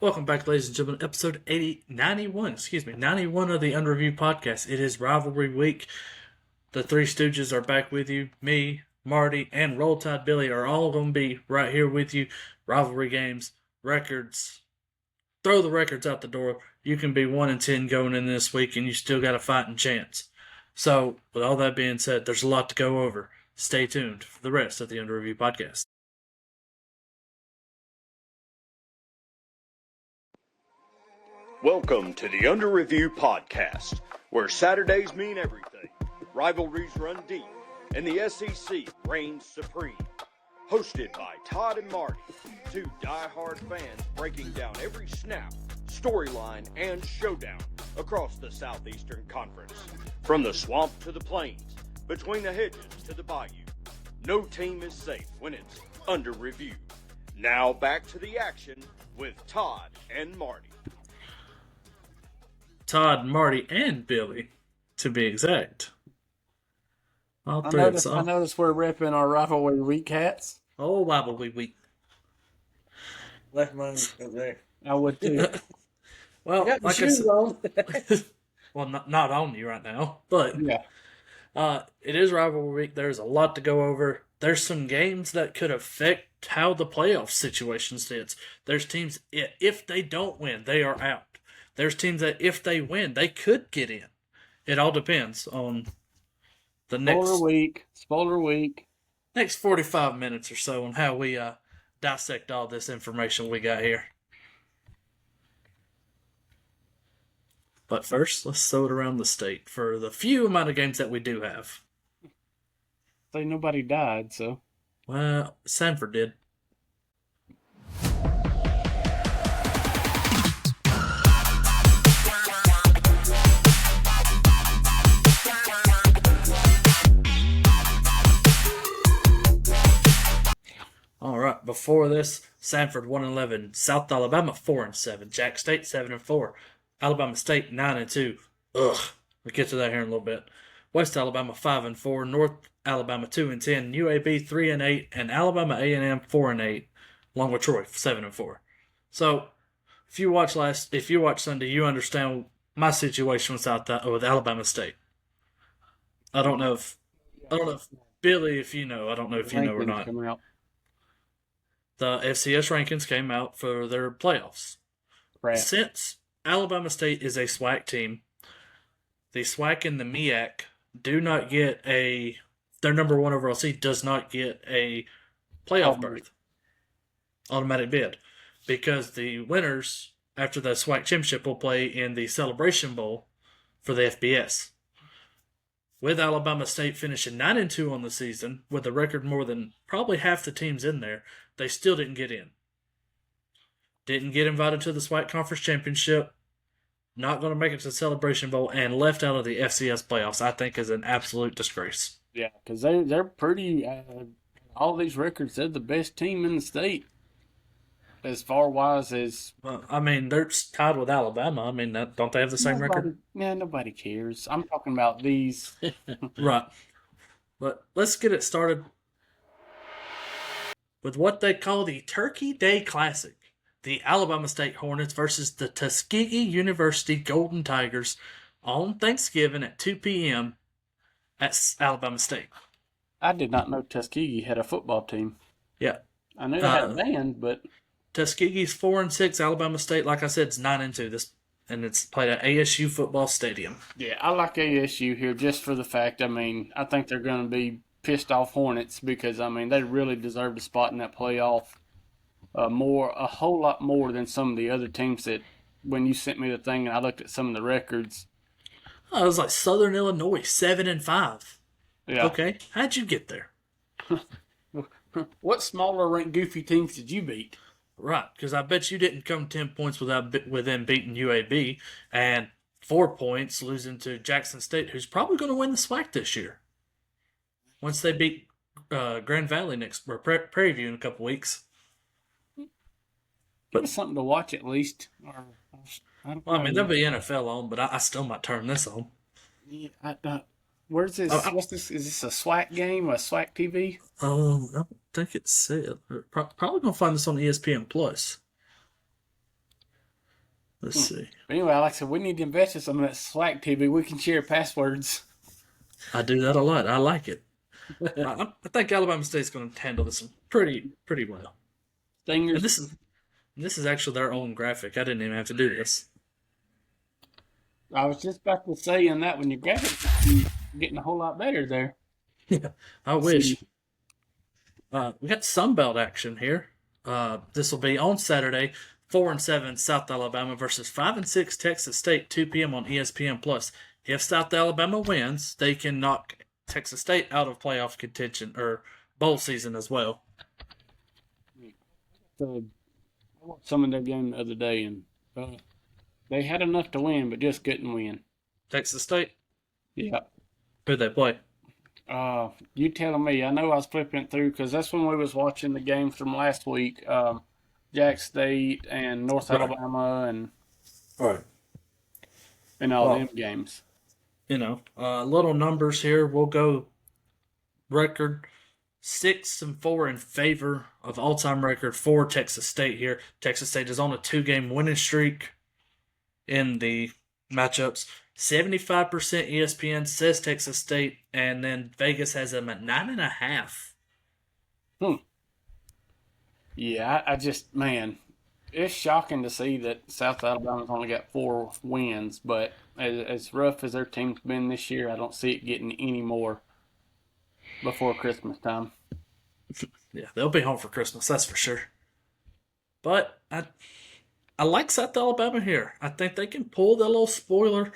Welcome back, ladies and gentlemen, episode 91 of the Unreviewed Podcast. It is Rivalry Week. The Three Stooges are back with you. Me, Marty, and Roll Tide Billy are all going to be right here with you. Rivalry games, records, throw the records out the door. You can be 1-10 going in this week, and you still got a fighting chance. So, with all that being said, there's a lot to go over. Stay tuned for the rest of the Unreviewed Podcast. Welcome to the Under Review Podcast, where Saturdays mean everything, rivalries run deep, and the SEC reigns supreme. Hosted by Todd and Marty, two die-hard fans breaking down every snap, storyline, and showdown across the Southeastern Conference. From the swamp to the plains, between the hedges to the bayou, no team is safe when it's under review. Now back to the action with Todd and Marty. Todd, Marty, and Billy, to be exact. All I three of us. noticed we're repping our Rivalry Week hats. Oh, Rivalry Week. Left mine up there. I would too. Well, Got the like I shoes said, on. well, not on you right now, but Yeah. it is Rivalry Week. There's a lot to go over. There's some games that could affect how the playoff situation sits. There's teams, if they don't win, they are out. There's teams that if they win, they could get in. It all depends on the Spoiler week. next 45 minutes or so on how we dissect all this information we got here. But first, let's throw it around the state for the few amount of games that we do have. Say nobody died, so. Well, Sanford did. All right. Before this, Sanford 1-11, South Alabama 4-7, Jack State 7-4, Alabama State 9-2. Ugh. We'll get to that here in a little bit. West Alabama 5-4, North Alabama 2-10, UAB 3-8, and Alabama A&M 4-8, along with Troy 7-4. So, if you watch Sunday, you understand my situation with Alabama State. I don't know if Billy, if you know, I don't know if you know or not. The FCS rankings came out for their playoffs. Crap. Since Alabama State is a SWAC team, the SWAC and the MEAC do not get their number one overall seed does not get a playoff berth, automatic bid, because the winners after the SWAC championship will play in the Celebration Bowl for the FBS. With Alabama State finishing 9-2 on the season, with a record more than probably half the teams in there, they still didn't get in. Didn't get invited to the SWAC Conference Championship, not going to make it to the Celebration Bowl, and left out of the FCS playoffs, I think is an absolute disgrace. Yeah, because they're pretty, all these records, they're the best team in the state. As far wise as... Well, I mean, they're tied with Alabama. I mean, don't they have the same record? Yeah, nobody cares. I'm talking about these. Right. But let's get it started with what they call the Turkey Day Classic. The Alabama State Hornets versus the Tuskegee University Golden Tigers on Thanksgiving at 2 p.m. at Alabama State. I did not know Tuskegee had a football team. Yeah. I knew they had a band, but... Tuskegee's 4-6. Alabama State, like I said, is 9-2. And it's played at ASU Football Stadium. Yeah, I like ASU here just for the fact, I think they're going to be pissed off Hornets because, they really deserve a spot in that playoff a whole lot more than some of the other teams that, when you sent me the thing and I looked at some of the records. Oh, it was like Southern Illinois, 7-5. Yeah. Okay, how'd you get there? What smaller ranked goofy teams did you beat? Right, because I bet you didn't come 10 points with them beating UAB, and 4 points losing to Jackson State, who's probably going to win the SWAC this year. Once they beat Grand Valley Prairie View in a couple weeks. But it's something to watch at least. There'll be NFL on, but I still might turn this on. Yeah, where's this? What's this? Is this a SWAC game or a SWAC TV? I don't think it's said. Probably gonna find this on ESPN Plus. Let's see. Anyway, like I said, we need to invest in some of that Slack TV. We can share passwords. I do that a lot. I like it. I think Alabama State's going to handle this one pretty well. And Stingers. this is actually their own graphic. I didn't even have to do this. I was just about to say in that when your graphics are getting a whole lot better there. Yeah, I wish. We got Sunbelt action here. This will be on Saturday, 4-7 South Alabama versus 5-6 Texas State, 2 p.m. on ESPN Plus. If South Alabama wins, they can knock Texas State out of playoff contention or bowl season as well. I watched some of their game the other day, and they had enough to win, but just couldn't win. Texas State? Yeah. Who'd they play? You telling me. I know I was flipping it through because that's when we was watching the games from last week. Jack State and North Alabama and all them games. Little numbers here. We'll go record 6-4 in favor of all-time record for Texas State here. Texas State is on a 2-game winning streak in the matchups. 75% ESPN says Texas State, and then Vegas has them at 9.5. Yeah, I just, man, it's shocking to see that South Alabama's only got 4 wins, but as rough as their team's been this year, I don't see it getting any more before Christmas time. Yeah, they'll be home for Christmas, that's for sure. But I like South Alabama here. I think they can pull that little spoiler,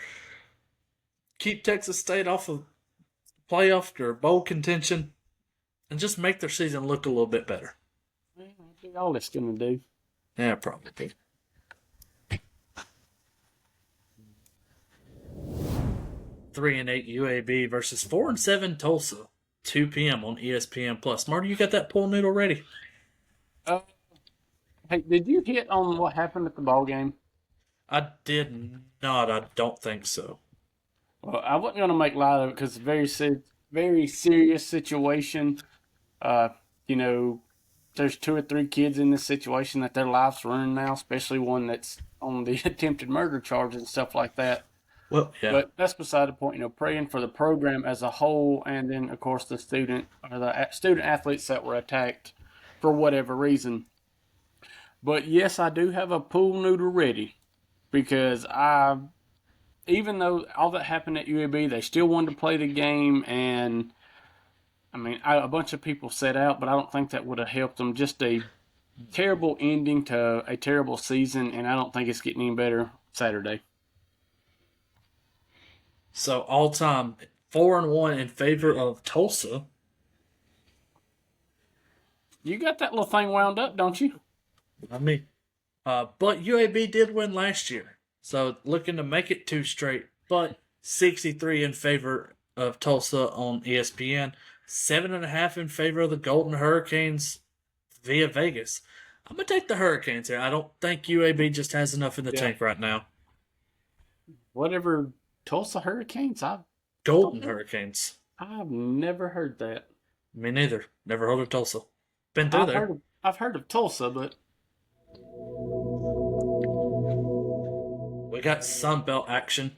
keep Texas State off of playoff or bowl contention, and just make their season look a little bit better. That's all it's going to do. Yeah, probably. 3-8 UAB versus 4-7 Tulsa, 2 p.m. on ESPN Plus. Marty, you got that pool noodle ready? Hey, did you hit on what happened at the ball game? I did not. I don't think so. Well, I wasn't going to make light of it because it's a very serious situation. There's 2 or 3 kids in this situation that their lives ruined now, especially one that's on the attempted murder charges and stuff like that. Well, yeah. But that's beside the point. Praying for the program as a whole, and then of course the student athletes that were attacked for whatever reason. But yes, I do have a pool noodle ready because even though all that happened at UAB, they still wanted to play the game, and a bunch of people set out, but I don't think that would have helped them. Just a terrible ending to a terrible season, and I don't think it's getting any better Saturday. So all-time 4-1 in favor of Tulsa. You got that little thing wound up, don't you? Not me. But UAB did win last year, so looking to make it 2 straight. But 63 in favor of Tulsa on ESPN. 7.5 in favor of the Golden Hurricanes via Vegas. I'm going to take the Hurricanes here. I don't think UAB just has enough in the tank right now. Whatever, Tulsa Hurricanes? Golden Hurricanes. I've never heard that. Me neither. Never heard of Tulsa. Been through there. I've heard of Tulsa, but... We got Sunbelt action.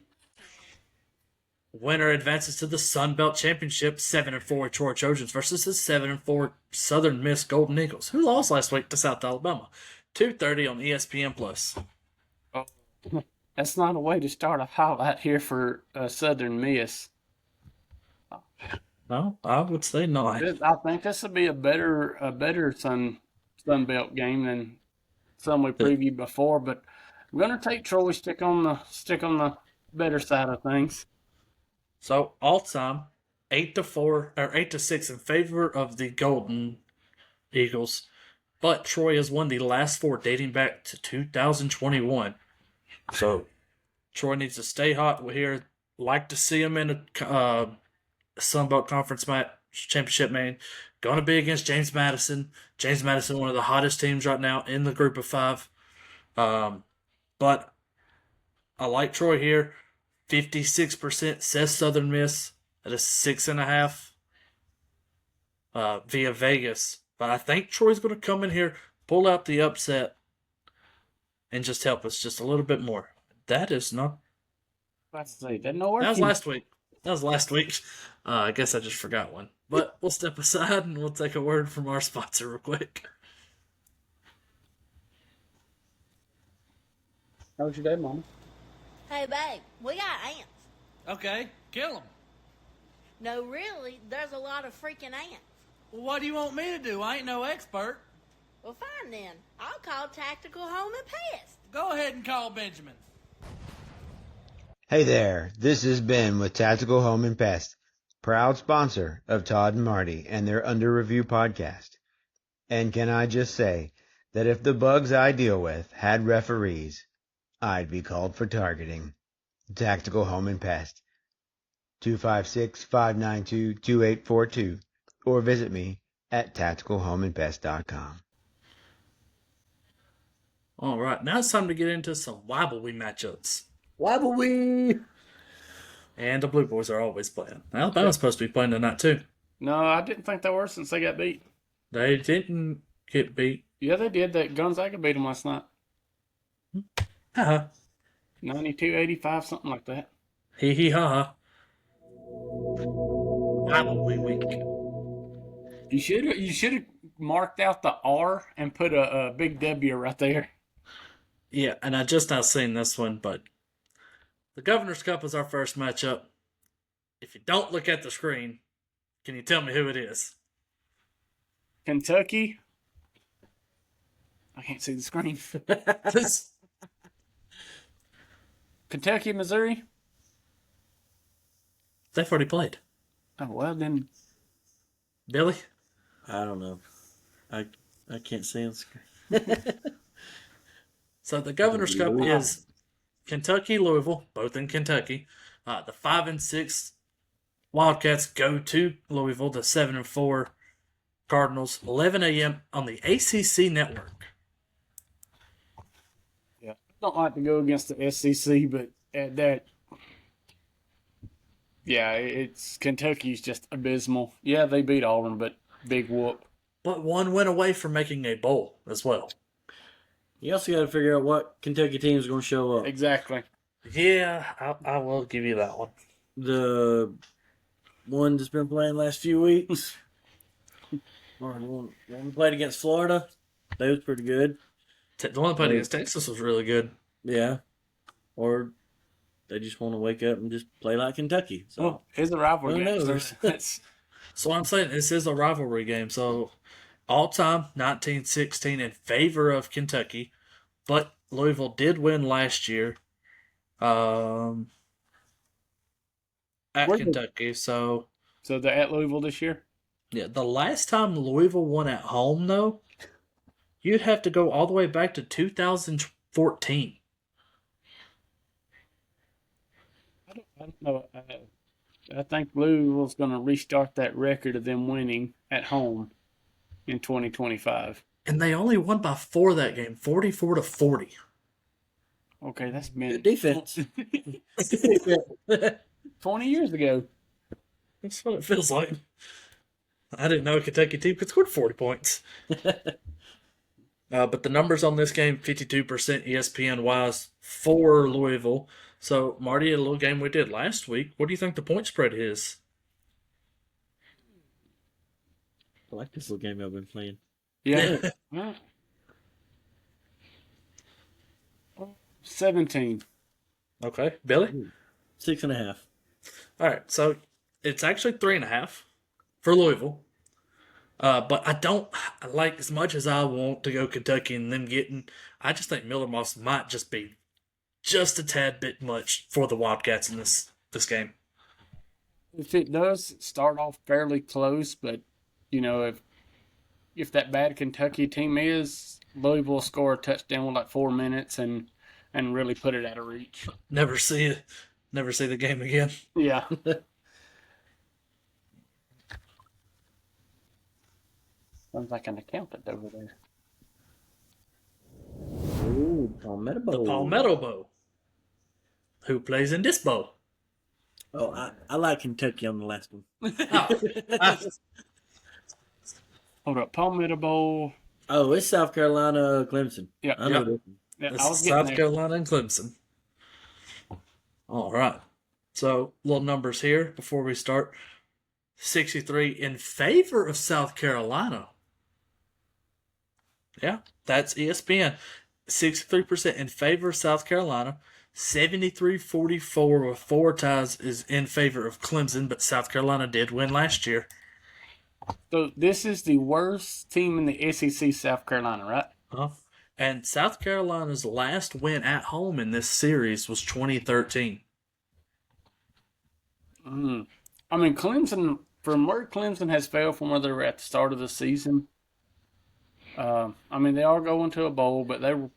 Winner advances to the Sun Belt Championship, 7-4 Troy Trojans versus the 7-4 Southern Miss Golden Eagles, who lost last week to South Alabama. 2:30 on ESPN Plus. Oh, that's not a way to start a highlight here for Southern Miss. No, I would say not. I think this would be a better Sun Belt game than some we previewed before, but I'm gonna take Troy. Stick on the better side of things. So all time, 8-4 or 8-6 in favor of the Golden Eagles, but Troy has won the last 4 dating back to 2021. So Troy needs to stay hot here. Like to see them in a Sun Belt Conference championship, man. Going to be against James Madison. James Madison, one of the hottest teams right now in the group of 5. But I like Troy here. 56% says Southern Miss at a 6.5 via Vegas. But I think Troy's going to come in here, pull out the upset, and just help us just a little bit more. That is not. Let's see. That no working. That was last week. I guess I just forgot one. But we'll step aside and we'll take a word from our sponsor real quick. How was your day, Mama? Hey, babe, we got ants. Okay, kill them. No, really, there's a lot of freaking ants. Well, what do you want me to do? I ain't no expert. Well, fine then. I'll call Tactical Home and Pest. Go ahead and call Benjamin. Hey there, this is Ben with Tactical Home and Pest, proud sponsor of Todd and Marty and their Under Review podcast. And can I just say that if the bugs I deal with had referees, I'd be called for targeting. Tactical Home and Pest, 256-592-2842, or visit me at tacticalhomeandpest.com. All right, now it's time to get into some Rivalry matchups. Rivalry! And the Blue Boys are always playing. Alabama's supposed to be playing tonight, too. No, I didn't think they were since they got beat. They didn't get beat. Yeah, they did. That Gonzaga beat them last night. Ha 92-85, something like that. Hee ha ha. Rivalry week. You should have marked out the R and put a big W right there. Yeah, and I just now seen this one, but the Governor's Cup is our first matchup. If you don't look at the screen, can you tell me who it is? Kentucky. I can't see the screen. Kentucky, Missouri. They've already played. Oh, well, then. Billy? I don't know. I can't see on the screen. So the Governor's Cup is Kentucky, Louisville, both in Kentucky. The 5 and 6 Wildcats go to Louisville. The 7 and 4 Cardinals. 11 a.m. on the ACC network. Yeah, I don't like to go against the SEC, but at that, yeah, it's Kentucky's just abysmal. Yeah, they beat Auburn, but big whoop. But one went away from making a bowl as well. You also got to figure out what Kentucky team is going to show up. Exactly. Yeah, I will give you that one. The one that's been playing last few weeks. Or the one we played against Florida. That was pretty good. The one played against Texas was really good. Yeah. Or they just want to wake up and just play like Kentucky. So Well, it's a rivalry Who game. knows? So I'm saying this is a rivalry game. So all-time 19-16 in favor of Kentucky. But Louisville did win last year at Kentucky. So they're at Louisville this year? yeah, the last time Louisville won at home, though, you'd have to go all the way back to 2014. I don't know. I think Louisville's going to restart that record of them winning at home in 2025. And they only won by 4 that game, 44-40. Okay, that's good been defense. 20 years ago. That's what it feels like. I didn't know a Kentucky team could score 40 points. But the numbers on this game, 52% ESPN-wise for Louisville. So, Marty, a little game we did last week. What do you think the point spread is? I like this little game I've been playing. Yeah. 17. Okay, Billy? 6.5. All right, so it's actually 3.5 for Louisville. But I don't like as much as I want to go Kentucky and them getting. I just think Miller Moss might just be just a tad bit much for the Wildcats in this game. If it does start off fairly close, but you know, if that bad Kentucky team is, Louisville will score a touchdown with like 4 minutes and really put it out of reach. Never see the game again. Yeah. Sounds like an accountant over there. Ooh, Palmetto The Bowl. Palmetto Bowl. Who plays in this bowl? Oh, I like Kentucky on the last one. Hold up. Palmetto Bowl. Oh, it's South Carolina, Clemson. Yeah. I know Yep. this one. Yeah, This I was is getting South there. Carolina and Clemson. All right. So, little numbers here before we start. 63 in favor of South Carolina. Yeah, that's ESPN. 63% in favor of South Carolina. 73-44 with 4 ties is in favor of Clemson, but South Carolina did win last year. So this is the worst team in the SEC, South Carolina, right? And South Carolina's last win at home in this series was 2013. I mean, Clemson, from where Clemson has failed from where they were at the start of the season, I mean, they are going to a bowl, but they were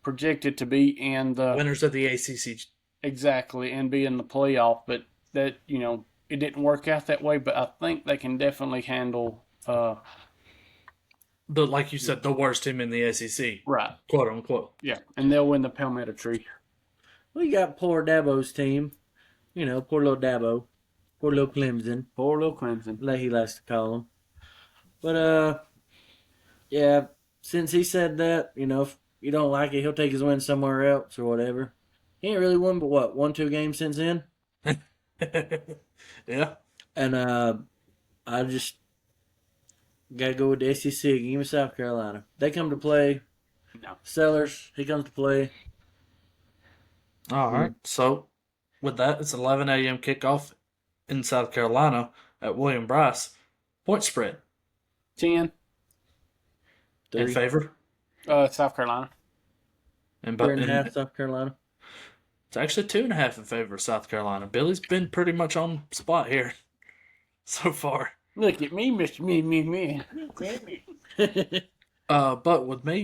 projected to be in the Winners of the ACC. exactly and be in the playoff. But that it didn't work out that way. But I think they can definitely handle. Like you said, the worst team in the SEC. Right. Quote unquote. Yeah, and they'll win the Palmetto Tree. We got poor Dabo's team. Poor little Dabo. Poor little Clemson. Poor little Clemson. Like he likes to call them. But, yeah, since he said that, if you don't like it, he'll take his win somewhere else or whatever. He ain't really won but, 1-2 games since then? Yeah. And I just got to go with the SEC. Give me South Carolina. They come to play. No. Sellers, he comes to play. All right. So, with that, it's 11 a.m. kickoff in South Carolina at William Bryce. Point spread 10. in favor. South Carolina. And 3.5 South Carolina. It's actually 2.5 in favor of South Carolina. Billy's been pretty much on spot here so far. Look at me, Mr. Me. But with me,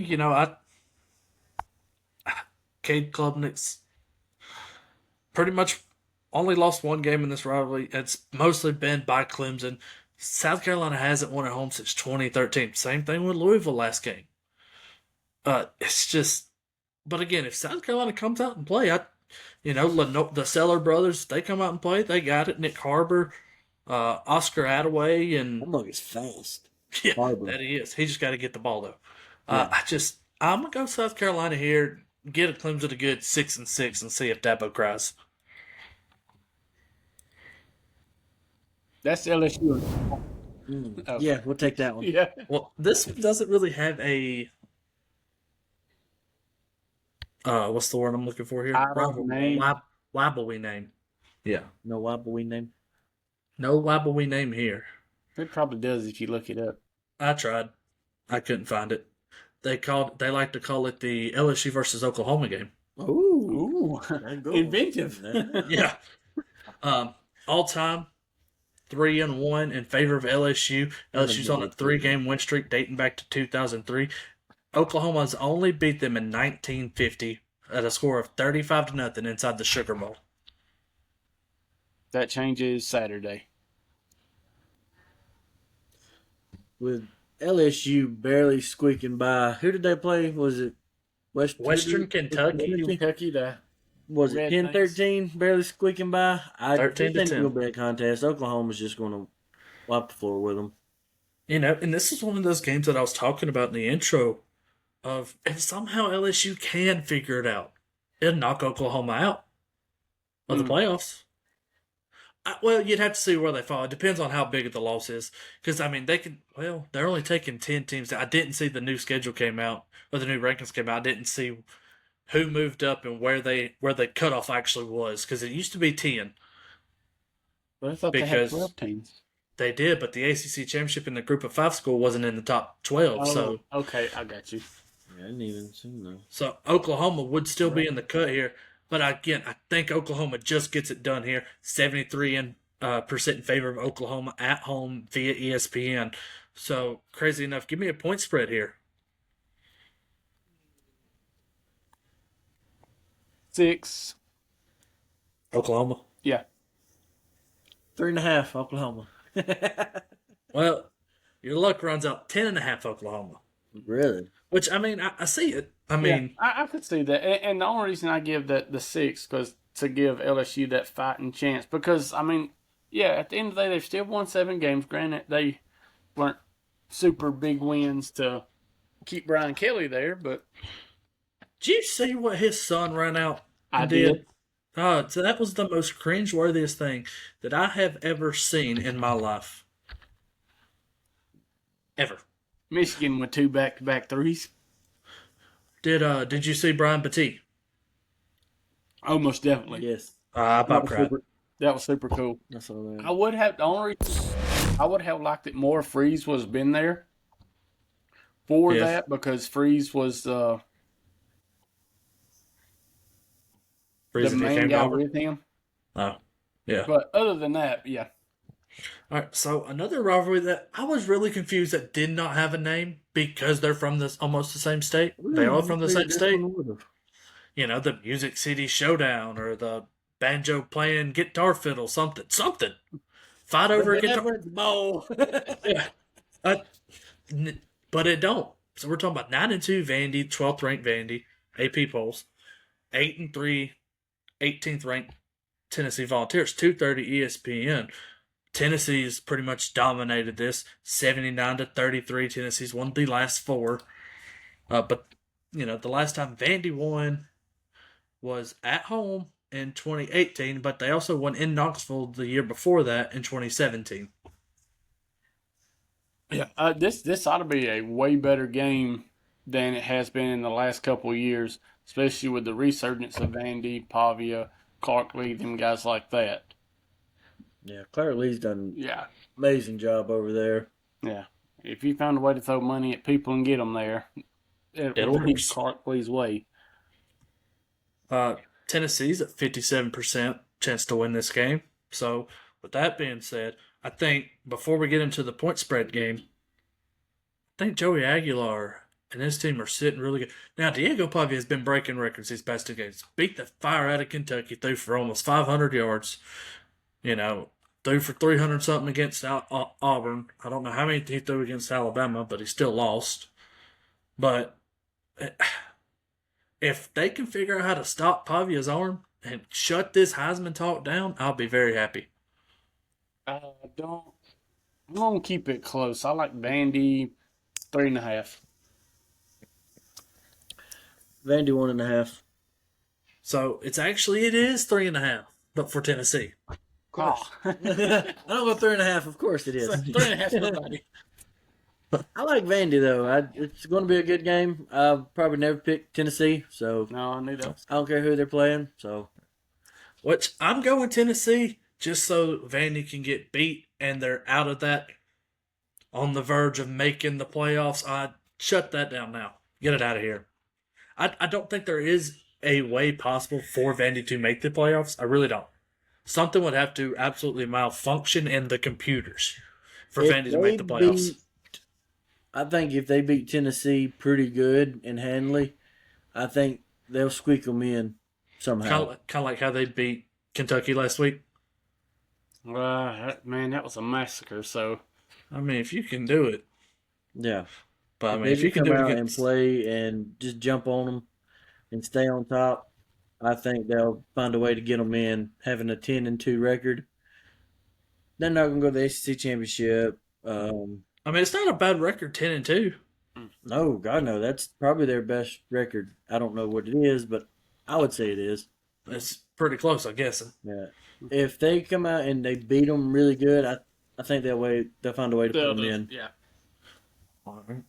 Cade Klubnik's pretty much only lost one game in this rivalry. It's mostly been by Clemson. South Carolina hasn't won at home since 2013. Same thing with Louisville last game. It's just, but again, if South Carolina comes out and play, the Seller brothers, they come out and play. They got it. Nick Harbor, Oscar Attaway, and That mug is fast. yeah, Harbor. that he is. He just got to get the ball though. Yeah. I'm gonna go South Carolina here. Get a Clemson a good 6-6 and see if Dabo cries. That's LSU. Oh. Yeah, we'll take that one. Yeah. Well, this one doesn't really have a what's the word I'm looking for here? Rivalry name. Yeah. No wobbly name. No rivalry name here. It probably does if you look it up. I tried. I couldn't find it. They like to call it the LSU versus Oklahoma game. Ooh. Inventive. Yeah. All time 3-1 in favor of LSU. LSU's on a 3-game win streak dating back to 2003. Oklahoma's only beat them in 1950 at a score of 35-0 inside the Sugar Bowl. That changes Saturday. With LSU barely squeaking by. Who did they play? Was it Western Kentucky. Kentucky, the Was it Red 10-13? Barely squeaking by? I 13 to think 10. it'll be a contest. Oklahoma's just going to wipe the floor with them. And this is one of those games that I was talking about in the intro of if somehow LSU can figure it out, it'll knock Oklahoma out of the playoffs. Well, you'd have to see where they fall. It depends on how big the loss is. Because, they're only taking 10 teams. I didn't see the new schedule came out, or the new rankings came out. I didn't see who moved up and where the cutoff actually was. Because it used to be 10. But I thought they had 12 teams. They did, but the ACC championship in the group of 5 school wasn't in the top 12. So okay, I got you. I didn't even see that. So Oklahoma would still be in the cut here. But again, I think Oklahoma just gets it done here. 73% in favor of Oklahoma at home via ESPN. So crazy enough, give me a point spread here. 6. Oklahoma. Yeah. 3.5 Oklahoma. Well, your luck runs out 10.5 Oklahoma. Really? Which, I see it. I could see that. And the only reason I give that the 6 was to give LSU that fighting chance. Because, at the end of the day, they've still won 7 games. Granted, they weren't super big wins to keep Brian Kelly there, but Did you see what his son ran out and I did. So that was the most cringe-worthiest thing that I have ever seen in my life. Ever. Michigan with 2 back-to-back threes. Did you see Brian Petit? Oh, most definitely. Yes. I about cried. That was super cool. That's all that. I would have the only reason I would have liked it more if Freeze was been there for Yes. that, because Freeze was the Freeze main came guy over. with him. Oh, yeah. But other than that, yeah. All right, so another rivalry that I was really confused that did not have a name because they're from this almost the same state. They all from the same state. You know, the Music City Showdown or the banjo playing guitar fiddle, something. Fight over a guitar. Ball. Yeah. But it don't. So we're talking about 9-2 Vandy, 12th ranked Vandy, AP polls, 8-3, 18th ranked Tennessee Volunteers, 230 ESPN. Tennessee's pretty much dominated this, 79-33. Tennessee's won the last 4. But you know, the last time Vandy won was at home in 2018, but they also won in Knoxville the year before that in 2017. Yeah, this ought to be a way better game than it has been in the last couple of years, especially with the resurgence of Vandy, Pavia, Clark Lee, them guys like that. Yeah, Clark Lee's done Yeah, an amazing job over there. yeah. If you found a way to throw money at people and get them there, It'll be work. Clark Lee's way. Tennessee's at 57% chance to win this game. So, with that being said, I think before we get into the point spread game, I think Joey Aguilar and his team are sitting really good. Now, Diego Pavia has been breaking records these past 2 games. Beat the fire out of Kentucky, threw for almost 500 yards. You know, threw for 300 something against Auburn. I don't know how many he threw against Alabama, but he still lost. But if they can figure out how to stop Pavia's arm and shut this Heisman talk down, I'll be very happy. I'm gonna keep it close. I like Vandy 3.5. Vandy 1.5. So it is 3.5, but for Tennessee. Oh. I don't go 3.5. Of course it is. 3.5 for everybody. I like Vandy though. It's going to be a good game. I'll probably never pick Tennessee, so No, I knew that. I don't care who they're playing. So Which I'm going Tennessee just so Vandy can get beat and they're out of that on the verge of making the playoffs. I shut that down now. Get it out of here. I don't think there is a way possible for Vandy to make the playoffs. I really don't. Something would have to absolutely malfunction in the computers for if Vandy to make the they playoffs. I think if they beat Tennessee pretty good and handily, I think they'll squeak them in somehow. Kind of like how they beat Kentucky last week. Man, that was a massacre. So I mean, if you can do it. Yeah. But I mean, They if you can come do it out against... and play and just jump on them and stay on top, I think they'll find a way to get them in, having a 10-2 record. They're not going to go to the SEC championship. I mean, it's not a bad record, 10-2. No, God, no. That's probably their best record. I don't know what it is, but I would say it is. It's pretty close, I'm guessing. Yeah. If they come out and they beat them really good, I think they'll find a way to put them in. Yeah. All right.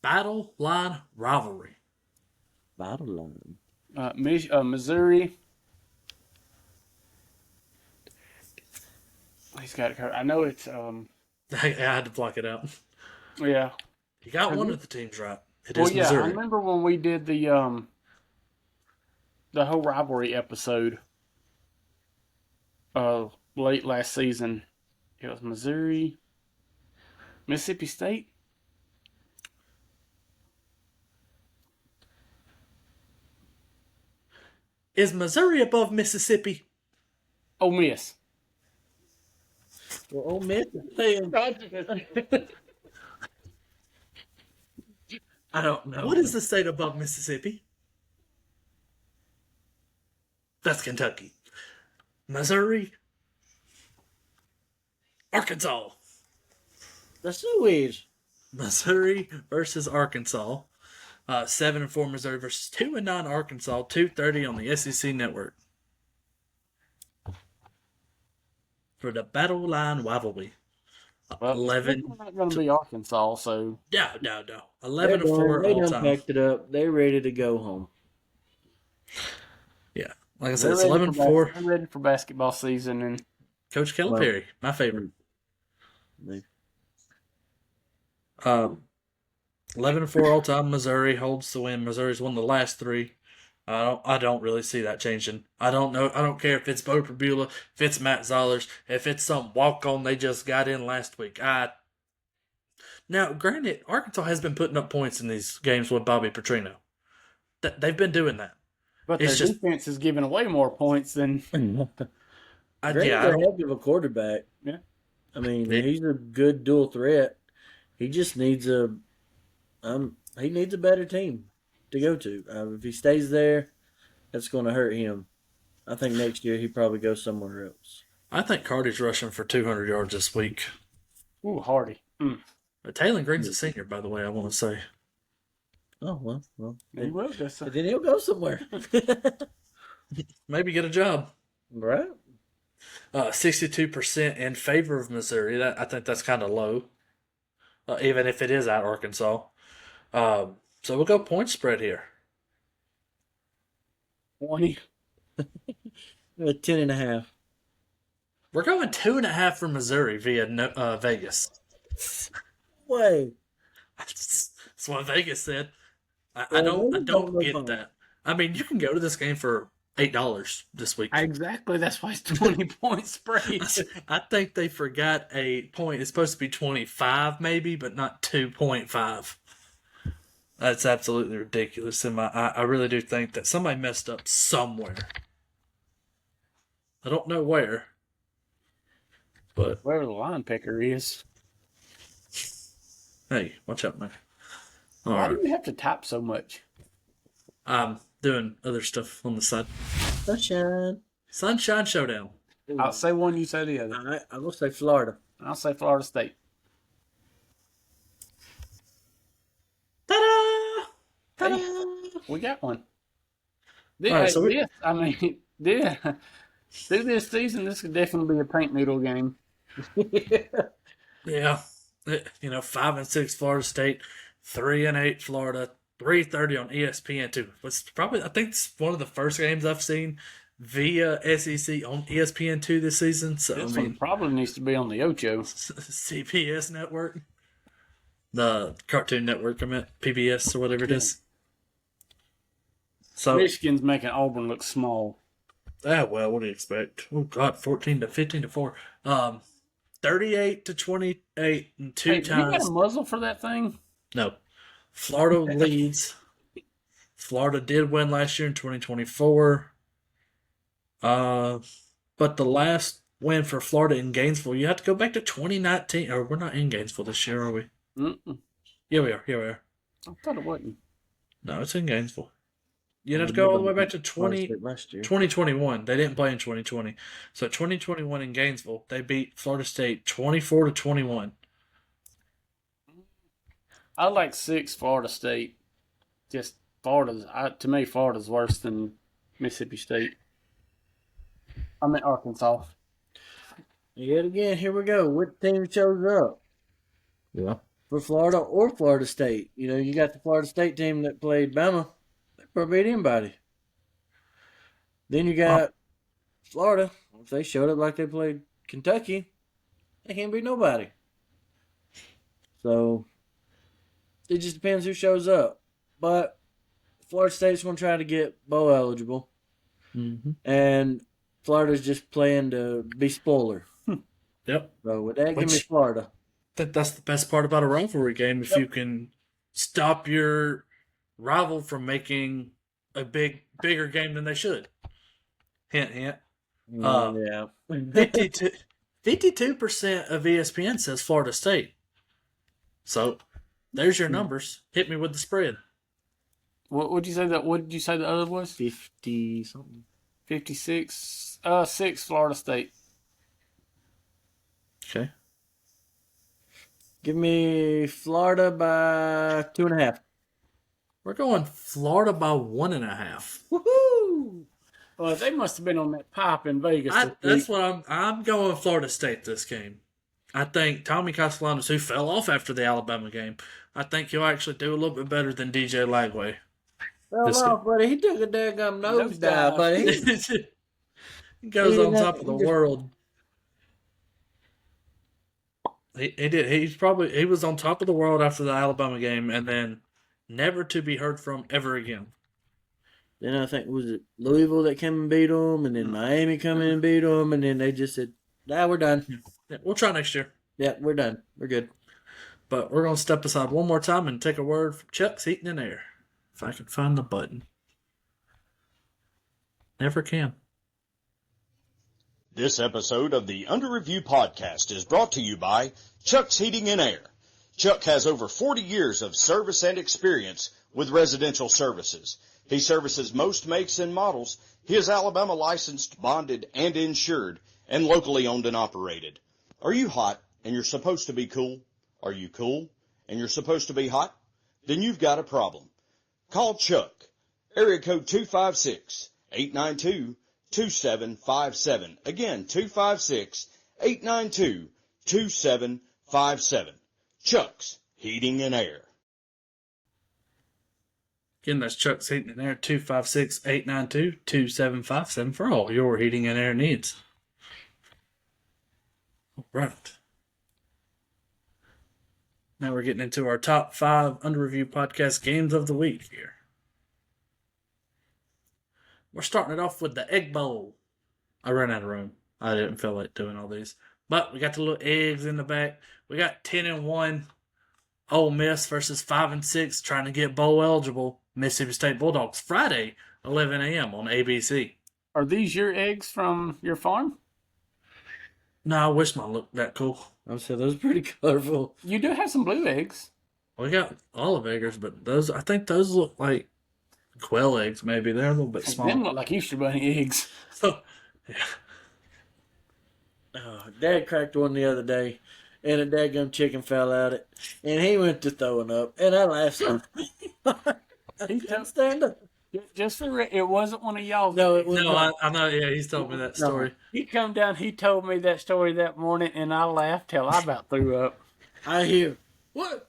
Battle line rivalry. Battle line. Missouri. He's got it covered. I know it's I had to block it out. yeah. You got one of the teams right. It Well, is yeah. Missouri. I remember when we did the whole rivalry episode late last season. It was Missouri, Mississippi State. Is Missouri above Mississippi? Ole Miss. Well, Ole Miss is playing. I don't know. What is the state above Mississippi? That's Kentucky. Missouri. Arkansas. That's so weird. Missouri versus Arkansas. 7-4 Missouri versus 2-9 Arkansas. 2:30 on the SEC Network for the Battle Line Rivalry. Well, 11. it's not going to be Arkansas, so No. 11-4 They all done time. packed it up. They ready to go home. Yeah, like I said, they're it's 11-4. They're ready for basketball season, and Coach Calipari, my favorite. They- 11-4 all time. Missouri holds the win. Missouri's won the last 3. I don't really see that changing. I don't know. I don't care if it's Bo Prabula, if it's Matt Zollers, if it's some walk on they just got in last week. Now, granted, Arkansas has been putting up points in these games with Bobby Petrino. They've been doing that. but It's their just- defense is giving away more points than Graham's I a don't- heck of a quarterback. Yeah. I mean, Yeah. he's a good dual threat. He just needs a better team to go to. If he stays there, that's going to hurt him. I think next year he probably goes somewhere else. I think Carty's rushing for 200 yards this week. ooh Hardy. Taylor Green's a senior, by the way, I want to say. Oh well. He will. That's Then he'll go somewhere, Maybe get a job. right? 62% in favor of Missouri. I think that's kind of low, even if it is at Arkansas. So we'll go point spread here. 20. 10.5. We're going 2.5 for Missouri via Vegas. Way. That's what Vegas said. I Well, don't no get fun. that. I mean, you can go to this game for $8 this week. Exactly. That's why it's 20 point spread. I think they forgot a point. It's supposed to be 25 maybe, but not 2.5. That's absolutely ridiculous. I really do think that somebody messed up somewhere. I don't know where, but Wherever the line picker is. hey, watch out, man. All Why right. do you have to type so much? I'm doing other stuff on the side. Sunshine. Sunshine Showdown. I'll say one, you say the other. I will say Florida. I'll say Florida State. Ta-da! Ta-da! We got one. All right, so Through this season, this could definitely be a paint noodle game. Yeah. 5-6 Florida State, 3-8 Florida, 3:30 on ESPN2. I think it's one of the first games I've seen via SEC on ESPN2 this season. So This I one mean, probably needs to be on the Ocho. CBS network, the Cartoon Network, I meant PBS or whatever it is. So Michigan's making Auburn look small. well, what do you expect? Oh God, 15-4. 38-28 and two Hey, do you got times. a muzzle for that thing? No. Florida leads. Florida did win last year in 2024. But the last win for Florida in Gainesville, you have to go back to 2019. Or we're not in Gainesville this year, are we? Mm-mm. Yeah, we are. Yeah, we are. I thought it wasn't. No, it's in Gainesville. You'd have to go all the way back to Florida State last year. 2021. They didn't play in 2020. So 2021 in Gainesville, they beat Florida State 24-21. I like 6 Florida State. Just to me, Florida's worse than Mississippi State. I mean Arkansas. Yet again, here we go. What team shows up Yeah. for Florida or Florida State? You got the Florida State team that played Bama. They probably beat anybody. Then you got Florida. If they showed up like they played Kentucky, they can't beat nobody. So it just depends who shows up. But Florida State's going to try to get bowl eligible. Mm-hmm. And Florida's just playing to be spoiler. Yep. So with that, give me Which- Florida. That's the best part about a rivalry game. If you can stop your rival from making a bigger game than they should. Hint, hint. Yeah. 52% of ESPN says Florida State. So there's your numbers. Hit me with the spread. What would you say that? What did you say the other was? 50 something. 56. 6 Florida State. Okay. Give me Florida by 2.5. We're going Florida by 1.5. Woohoo! Well, they must have been on that pipe in Vegas. this That's week. what I'm going Florida State this game. I think Tommy Castellanos, who fell off after the Alabama game, I think he'll actually do a little bit better than DJ Lagway. Well, This no, buddy, he took a daggum nosedive, buddy. He goes He on did top not- of the he just- world. He did. He was on top of the world after the Alabama game, and then never to be heard from ever again. Then I think, was it Louisville that came and beat them, and then Miami come in and beat them, and then they just said, nah, we're done. Yeah, we'll try next year. Yeah, we're done. We're good. But we're going to step aside one more time and take a word from Chuck's Heating and Air. If I can find the button. Never can. This episode of the Under Review podcast is brought to you by Chuck's Heating and Air. Chuck has over 40 years of service and experience with residential services. He services most makes and models. He is Alabama licensed, bonded, and insured, and locally owned and operated. Are you hot and you're supposed to be cool? Are you cool and you're supposed to be hot? Then you've got a problem. Call Chuck. Area code 256-892-2757. Again, 256-892-2757. Chuck's Heating and Air. Again, that's Chuck's Heating and Air, 256-892-2757 for all your heating and air needs. All right. Now we're getting into our top 5 Under Review podcast games of the week here. We're starting it off with the Egg Bowl. I ran out of room. I didn't feel like doing all these. But we got the little eggs in the back. We got 10-1 Ole Miss versus 5-6 trying to get bowl eligible Mississippi State Bulldogs Friday, 11 a.m. on ABC. Are these your eggs from your farm? No, I wish mine looked that cool. I would say those are pretty colorful. You do have some blue eggs. We got olive eggers, but those I think those look like quail eggs. Maybe they're a little bit Them small. look like Easter bunny eggs. Yeah. Dad cracked one the other day, and a daggum chicken fell out it, and he went to throwing up, and I laughed so hard. I couldn't stand up. Just for it wasn't one of y'all. No, it was No, not. I know. Yeah, he's told me that No. story. He come down. He told me that story that morning, and I laughed till I about threw up. I hear, what?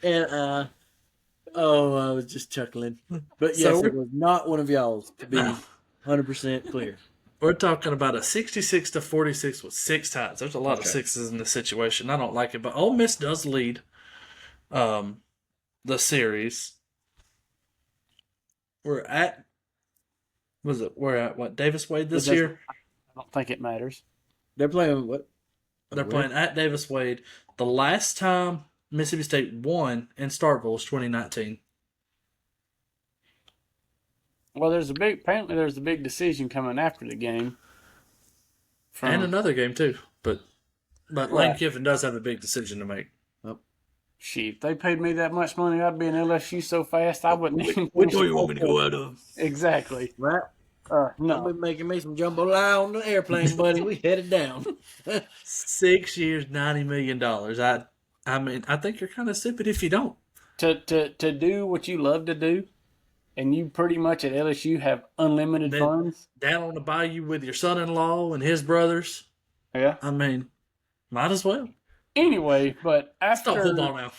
And, I was just chuckling. But yes, So it was not one of y'all's, to be 100% clear. We're talking about a 66-46 with 6 ties. There's a lot of sixes in this situation. I don't like it, but Ole Miss does lead the series. We're at what, Davis Wade this year? I don't think it matters. They're playing what? They're playing at Davis Wade. The last time Mississippi State won in Starkville was 2019. Well, apparently there's a big decision coming after the game. And another game too. But Lane Kiffin does have a big decision to make. Shit, if they paid me that much money, I'd be in LSU so fast I wouldn't even. Which way you want me to go out of? Exactly. Right? I've No. been making me some jambalaya on the airplane, buddy. We headed down. 6 years, $90 million. I mean, I think you're kind of stupid if you don't. To do what you love to do, and you pretty much at LSU have unlimited funds. Down on the bayou with your son-in-law and his brothers. Yeah. I mean, might as well. Anyway, but after Stop football now.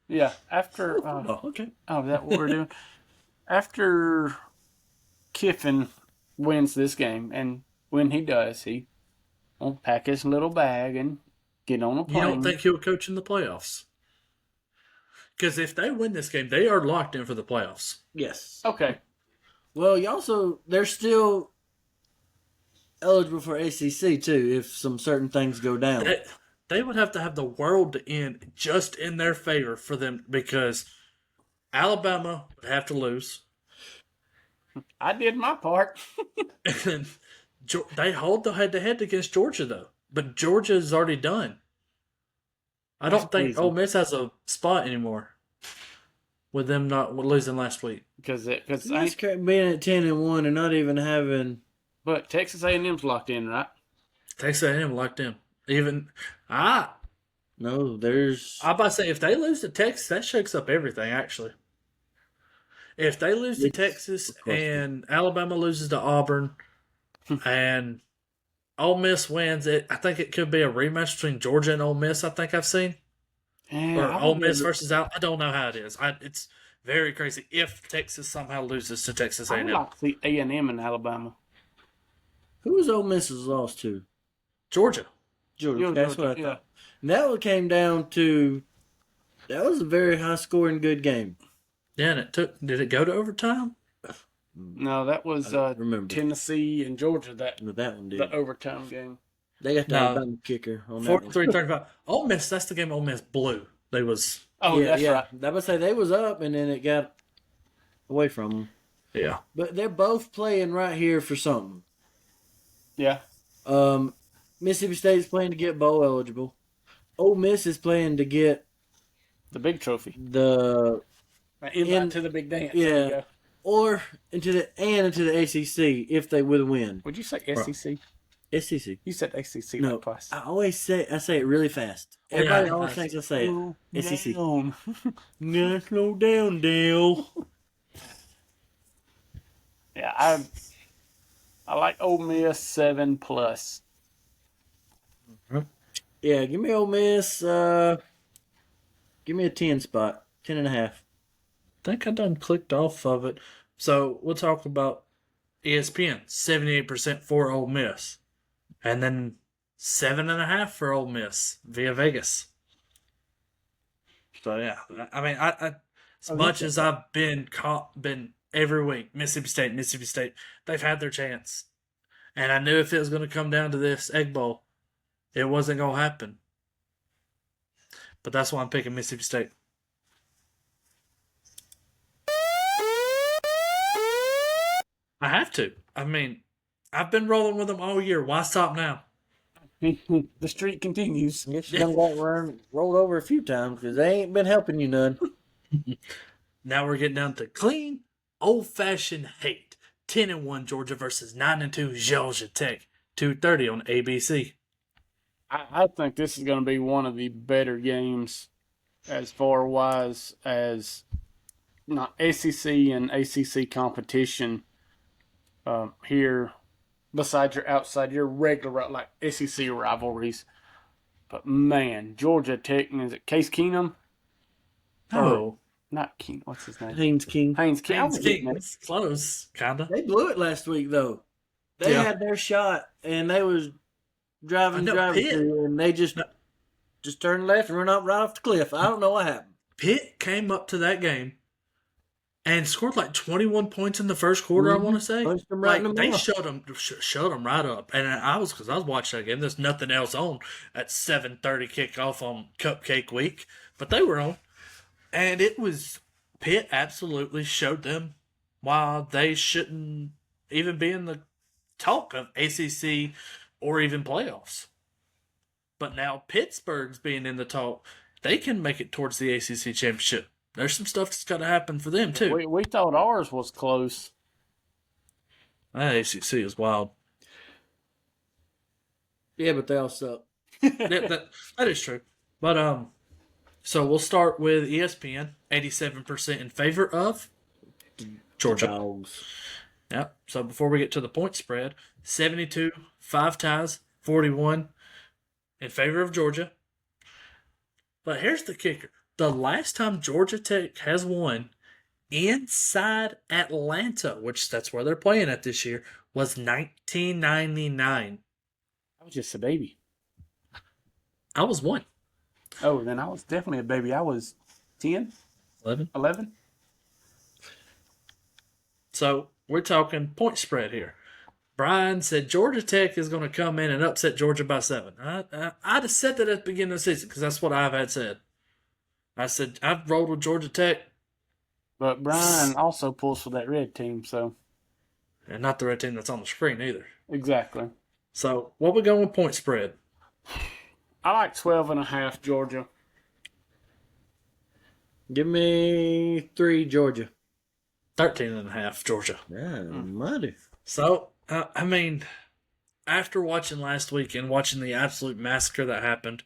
yeah, after Oh, okay. oh, is that what we're doing? After Kiffin wins this game, and when he does, he will pack his little bag and get on a You plane. don't think he'll coach in the playoffs? Because if they win this game, they are locked in for the playoffs. Yes. Okay. Well, they're still eligible for ACC, too, if some certain things go down. They would have to have the world to end just in their favor for them, because Alabama would have to lose. I did my part. And they hold the head-to-head against Georgia, though. But Georgia is already done. I don't think crazy. Ole Miss has a spot anymore with them not losing last week. Because That's correct, being at 10-1 and not even having. but Texas A&M's locked in, right? Texas A&M locked in. Even No, there's. I about to say if they lose to Texas, that shakes up everything. Actually, if they lose to It's Texas a question. and Alabama loses to Auburn, and Ole Miss wins it, I think it could be a rematch between Georgia and Ole Miss. I think I've seen, Yeah, or I Ole would Miss rather- versus Al. I don't know how it is. It's very crazy if Texas somehow loses to Texas I would A&M. like to see A&M in Alabama. Who was Ole Miss's loss to? Georgia. Georgia. That's what I Yeah. thought. And that one came down to. That was a very high scoring, good game. Yeah, and did it go to overtime? No, that was I don't remember. Tennessee and Georgia, that But that one did. the overtime game. They got the No. Alabama kicker on that one. 43-35. Ole Miss, that's the game Ole Miss blew. They was, Oh, yeah, that's yeah. right. I would say they was up, and then it got away from them. yeah. But they're both playing right here for something. Yeah. Mississippi State's playing to get bowl eligible. Ole Miss is playing to get The big trophy. the Invite to the big dance. There you yeah, go. or into the ACC if they would win. Would you say SEC? SEC. You said ACC No, like twice. I say it really fast. Yeah, Everybody I- always thinks I say it. SEC. Down. No, slow down, Dale. Yeah, I like Ole Miss 7+. Yeah, give me Ole Miss. Give me a 10 spot, 10.5. I think I done clicked off of it. So we'll talk about ESPN, 78% for Ole Miss. And then 7.5 for Ole Miss via Vegas. So yeah, I mean, I as much as I've been every week, Mississippi State, they've had their chance. And I knew if it was going to come down to this Egg Bowl, it wasn't going to happen. But that's why I'm picking Mississippi State. I have to. I mean, I've been rolling with them all year. Why stop now? The streak continues. I guess you done got rolled over a few times because they ain't been helping you none. Now we're getting down to clean, old-fashioned hate. 10-1 Georgia versus 9-2 Georgia Tech. 2:30 on ABC. I think this is going to be one of the better games as far wise as not SEC and ACC competition here besides your regular like SEC rivalries. But man, Georgia Tech, is it Case Keenum? Oh, Not Keenum. What's his name? Haynes King. Haynes King. I Haynes was getting King. it. It's close, kinda. They blew it last week though. They Yeah. had their shot and they was driving Pitt. through, and they just turned left and ran up right off the cliff. I don't know what happened. Pitt came up to that game and scored like 21 points in the first quarter. I want to say, Punched them right in like the they mouth. showed them right up. And because I was watching that game. There's nothing else on at 7:30 kickoff on Cupcake Week, but they were on, and it was Pitt absolutely showed them why they shouldn't even be in the talk of ACC or even playoffs. But now Pittsburgh's being in the talk. They can make it towards the ACC championship. There's some stuff that's got to happen for them, too. We thought ours was close. That ACC is wild. Yeah, but they all suck. that is true. But, so we'll start with ESPN. 87% in favor of Georgia. Dogs. Yep. So before we get to the point spread, 72, 5 ties, 41 in favor of Georgia. But here's the kicker. The last time Georgia Tech has won inside Atlanta, which that's where they're playing at this year, was 1999. I was just a baby. I was 1. Oh, then I was definitely a baby. I was 10, 11. 11. So we're talking point spread here. Brian said Georgia Tech is going to come in and upset Georgia by 7. I'd have said that at the beginning of the season because that's what I've had said. I said I've rolled with Georgia Tech. But Brian also pulls for that red team, so. And not the red team that's on the screen either. Exactly. So what we going with point spread? I like 12.5 Georgia. Give me 3 Georgia. 13.5 Georgia. Yeah, mighty. So, I mean, after watching last week and watching the absolute massacre that happened,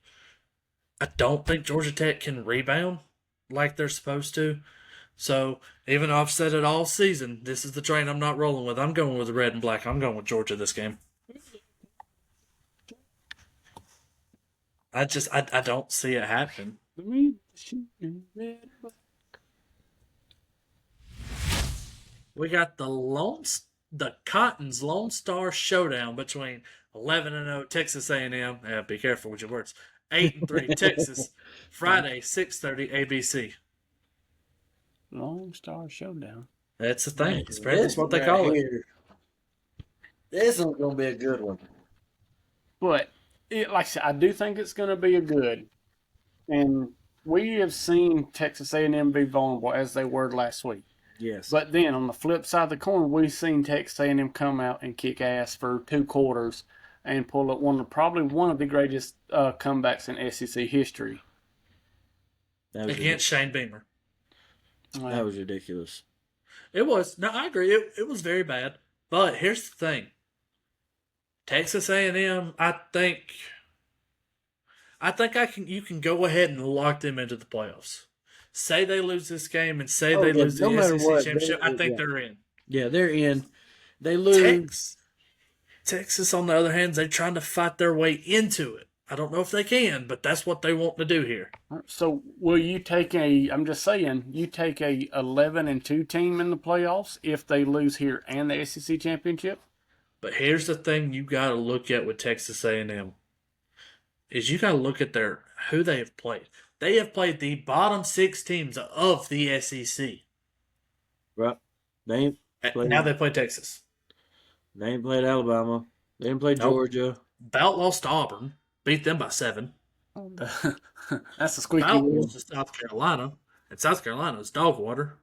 I don't think Georgia Tech can rebound like they're supposed to. So, even though I've said it all season, this is the train I'm not rolling with. I'm going with the red and black. I'm going with Georgia this game. I don't see it happen. We got the Cotton's Lone Star Showdown between 11-0 Texas A&M. Yeah, be careful with your words. 8-3 Texas. Friday, 6:30 ABC. Lone Star Showdown. That's the thing. This That's what they call it. This one's going to be a good one. But, like I said, I do think it's going to be a good. And we have seen Texas A&M be vulnerable as they were last week. Yes. But then on the flip side of the coin, we've seen Texas A&M come out and kick ass for 2 quarters and pull up probably one of the greatest comebacks in SEC history. Against Shane Beamer. That was ridiculous. It was. No, I agree. It was very bad. But here's the thing. Texas A&M, I think you can go ahead and lock them into the playoffs. Say they lose this game and say they lose the SEC championship, I think they're in. Yeah, they're in. They lose. Texas, on the other hand, they're trying to fight their way into it. I don't know if they can, but that's what they want to do here. So will you take I'm just saying, you take a 11-2 team in the playoffs if they lose here and the SEC championship? But here's the thing you got to look at with Texas A&M is you got to look at who they have played. They have played the bottom 6 teams of the SEC. Right. Now they play Texas. They ain't played Alabama. They didn't play Georgia. About lost to Auburn. Beat them by 7. That's a squeaky About wheel. lost to South Carolina. And South Carolina is dog water.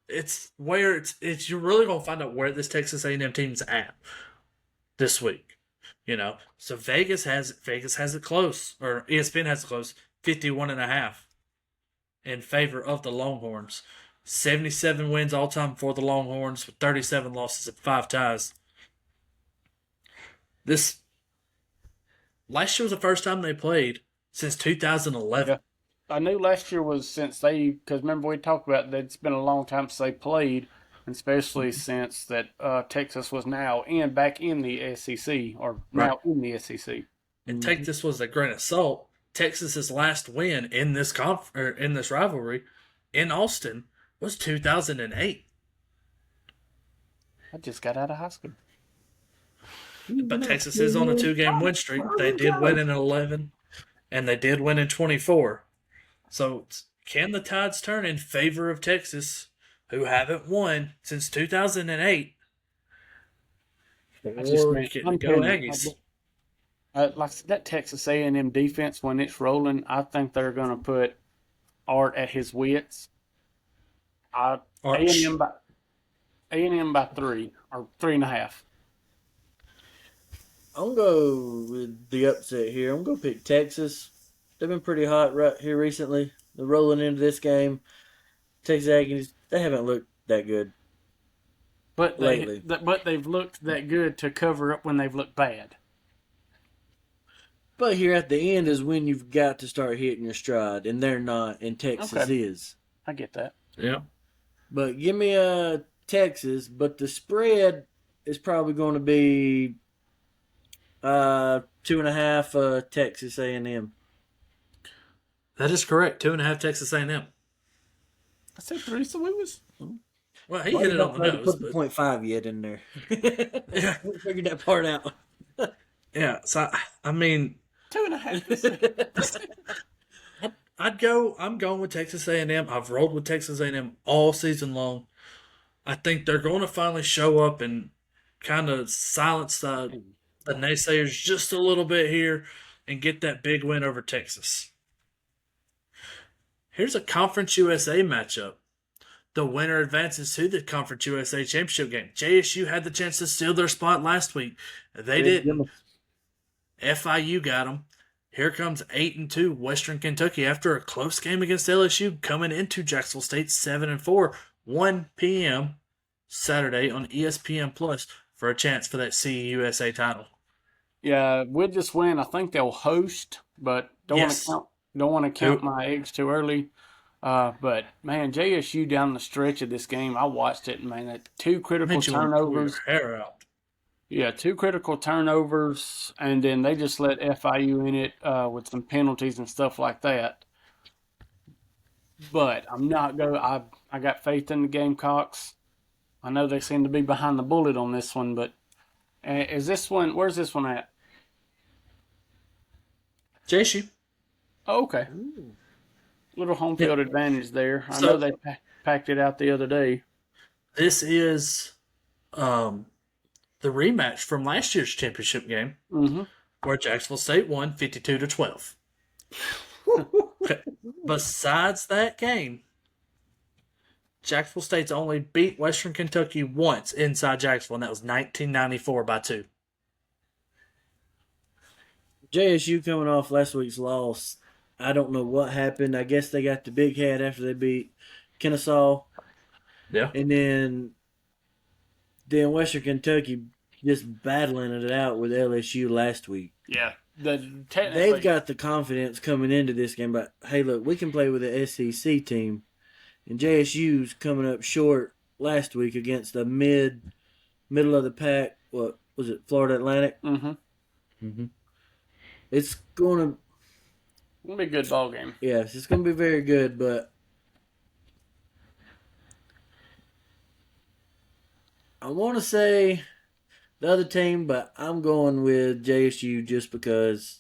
It's where it's you're really gonna find out where this Texas A&M team's at this week. So Vegas has it close, or ESPN has it close, 51.5 in favor of the Longhorns. 77 wins all time for the Longhorns with 37 losses and 5 ties. Last year was the first time they played since 2011. Yeah. I knew last year was because remember we talked about that it's been a long time since they played, and especially since that Texas was now back in the SEC, or now in the SEC. And take this with a grain of salt. Texas's last win in this in this rivalry in Austin was 2008. I just got out of high school. But Texas is on a 2-game win streak. They did win in 11, and they did win in 24. So can the tides turn in favor of Texas, who haven't won since 2008? I'm Go Aggies. Like that Texas A&M defense, when it's rolling, I think they're going to put Art at his wits. A&M by 3 or 3.5. I'm going to go with the upset here. I'm going to pick Texas. They've been pretty hot right here recently. They're rolling into this game. Texas Aggies, they haven't looked that good lately. But they've looked that good to cover up when they've looked bad. But here at the end is when you've got to start hitting your stride, and they're not, and Texas is. I get that. Yeah. But give me Texas, but the spread is probably going to be 2.5 Texas A&M. That is correct. 2.5 Texas A&M. I said 3, so it was. Well, he hit it on the nose. Put the 0.5 yet in there. Yeah. Figured that part out. Yeah. So I mean, 2.5%. I'm going with Texas A&M. I've rolled with Texas A&M all season long. I think they're going to finally show up and kind of silence the naysayers just a little bit here and get that big win over Texas. Here's a Conference USA matchup. The winner advances to the Conference USA Championship game. JSU had the chance to steal their spot last week. They didn't. FIU got them. Here comes 8-2 Western Kentucky after a close game against LSU, coming into Jacksonville State 7-4, 1 p.m. Saturday on ESPN Plus for a chance for that CUSA title. Yeah, with this win, I think they'll host, but don't want to count my eggs too early. But man, JSU down the stretch of this game, I watched it, and man, that two critical turnovers. Hair out. Yeah, two critical turnovers, and then they just let FIU in it with some penalties and stuff like that. But I'm not going. I got faith in the Gamecocks. I know they seem to be behind the bullet on this one, but is this one? Where's this one at? JSU. Oh, okay. Ooh. Little home field advantage there. I know they packed it out the other day. This is the rematch from last year's championship game, where Jacksonville State won 52-12. Besides that game, Jacksonville State's only beat Western Kentucky once inside Jacksonville, and that was 1994 by 2. JSU coming off last week's loss. I don't know what happened. I guess they got the big head after they beat Kennesaw. Yeah. And then Western Kentucky just battling it out with LSU last week. Yeah. They've got the confidence coming into this game, but hey, look, we can play with the SEC team. And JSU's coming up short last week against the middle of the pack. What was it, Florida Atlantic? It's going to be a good ball game. Yes, it's going to be very good, but I want to say the other team, but I'm going with JSU just because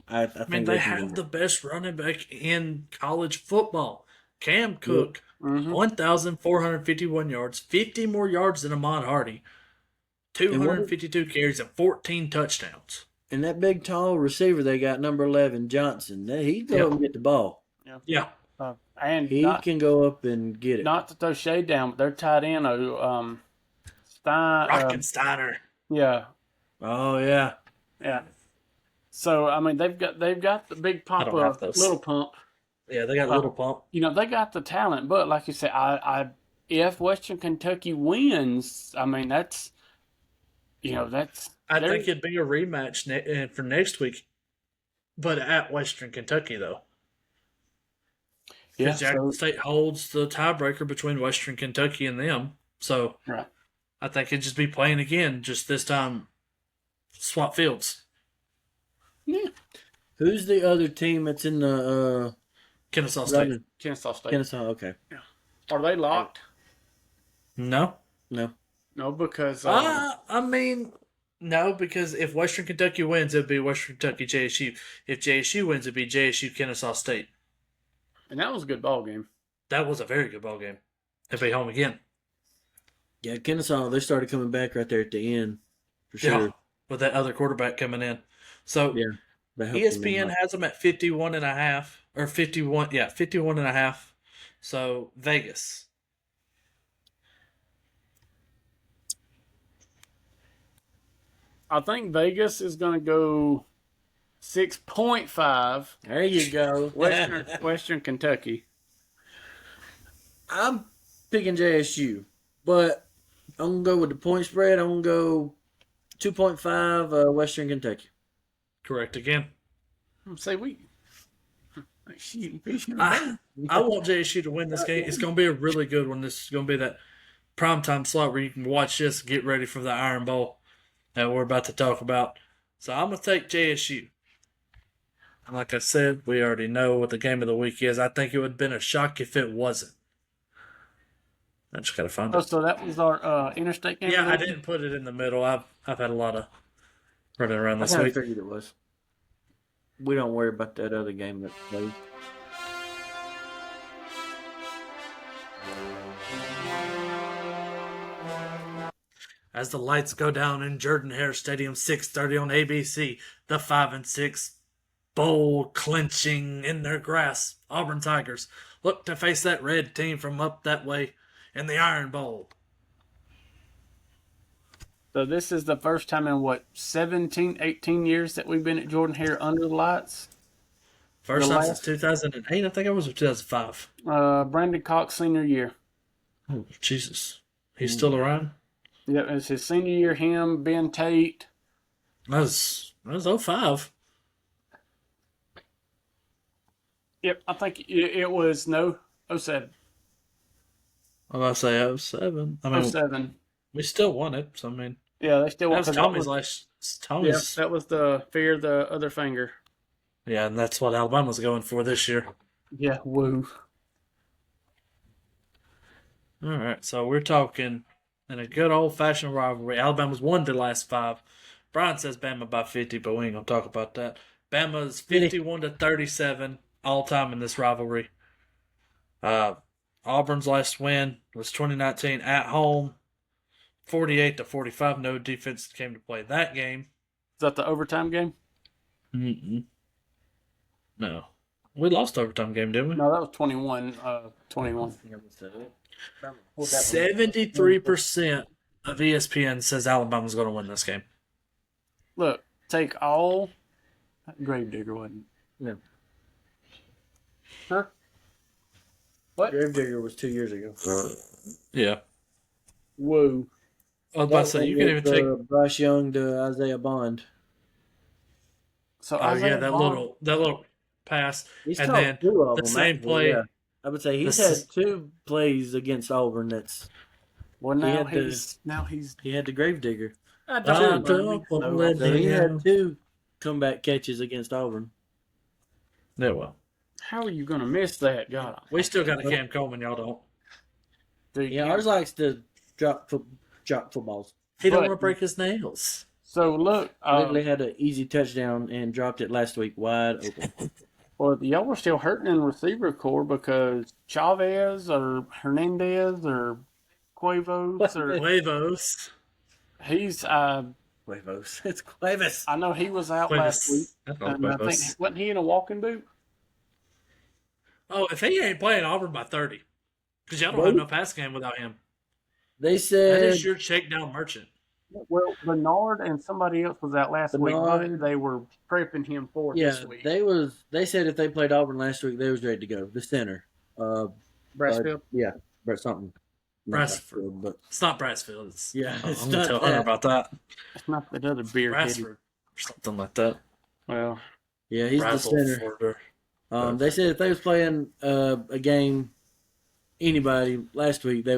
I think they have the best running back in college football. Cam Cook, 1,451 yards, 50 more yards than Ahmad Hardy, 252 carries, and 14 touchdowns. And that big, tall receiver they got, number 11, Johnson, he can go up and get the ball. Yeah. And he can go up and get it. Not to throw shade down, but they're tight end, Rockensteiner. Yeah. Oh, yeah. Yeah. So, I mean, they've got the big pump of little pump. Yeah, they got a little pump. You know, they got the talent, but like you said, if Western Kentucky wins, I mean, that's. I think it'd be a rematch for next week, but at Western Kentucky, though. Because Jackson State holds the tiebreaker between Western Kentucky and them. So I think it'd just be playing again, just this time swap fields. Yeah. Who's the other team that's in the Kennesaw State. Kennesaw, okay. Yeah. Are they locked? No. No, because no, because if Western Kentucky wins, it'd be Western Kentucky JSU. If JSU wins, it'd be JSU Kennesaw State. And that was a good ball game. That was a very good ball game. They'll be home again. Yeah, Kennesaw, they started coming back right there at the end, for sure. Yeah, with that other quarterback coming in. So ESPN has them at 51.5 or 51. Yeah, 51.5. So Vegas. I think Vegas is going to go 6.5. There you go. Western Kentucky. I'm picking JSU, but I'm going to go with the point spread. I'm going to go 2.5 Western Kentucky. Correct again. Say we. I want JSU to win this game. It's going to be a really good one. This is going to be that primetime slot where you can watch this and get ready for the Iron Bowl that we're about to talk about. So I'm going to take JSU. And like I said, we already know what the game of the week is. I think it would have been a shock if it wasn't. I just got to find it. So that was our interstate game? Yeah, I didn't put it in the middle. I've had a lot of running around this week. I figured it was. We don't worry about that other game that played. As the lights go down in Jordan-Hare Stadium, 6:30 on ABC, the 5-6 bowl clinching in their grasp. Auburn Tigers look to face that red team from up that way in the Iron Bowl. So this is the first time in, 17, 18 years that we've been at Jordan-Hare under the lights? First time since 2008, I think it was, or 2005. Brandon Cox senior year. Oh, Jesus. He's still around? Yep, it's his senior year. Him, Ben Tate. That was 05. Yep, I think it was 07. I'm about to say 07. I mean, 07. we still won it. So I mean, Yeah, they still that won. was Tommy's last. Yeah, Tommy's. that was the fear of the other finger. Yeah, and that's what Alabama's going for this year. Yeah, woo. All right, so we're talking in a good old-fashioned rivalry. Alabama's won the last 5. Brian says Bama by 50, but we ain't gonna talk about that. Bama's 51-37 all time in this rivalry. Auburn's last win was 2019 at home, 48-45. No defense came to play that game. Is that the overtime game? Mm-mm. No, we lost the overtime game, didn't we? No, that was 21. 21. 73% of ESPN says Alabama's going to win this game. Look, take all. Gravedigger wasn't. No. Huh? What? Gravedigger was 2 years ago. Yeah. Woo. I was about to say, you can even take. Bryce Young to Isaiah Bond. So Oh, yeah, that little pass. He's and caught then 2 of the them, same actually, play. yeah. I would say he's had 2 plays against Auburn that's. Well, He now had he's. He had the Gravedigger. I don't don't know. know. So he had 2 comeback catches against Auburn. Yeah, well. How are you going to miss that? God. We still got a Cam Coleman, y'all don't. Dude, Yeah, ours likes to drop footballs. He don't But- want to break his nails. So look, Literally had an easy touchdown and dropped it last week wide open. well, y'all were still hurting in the receiver core because Chavez or Hernandez or Cuevas or Huevos. he's. Huevos. It's Cuevas. I know he was out last week. Huevos. And I think wasn't he in a walking boot? Oh, if he ain't playing Auburn by 30, because y'all don't have no pass game without him. They That said is your check-down merchant. Well, Bernard and somebody else was out last week, Bernard. but they were prepping him for this week. they said if they played Auburn last week, they was ready to go. The center. Brassfield. Yeah, Brett something. Not Brassfield. but It's not Brassfield. It's, yeah, it's I'm going to not tell Hunter that. about that. It's not that other beer kitty. Brassford. Or something like that. Well, Yeah, he's the center. Brazzleforder. They said if they was playing a game, anybody last week, they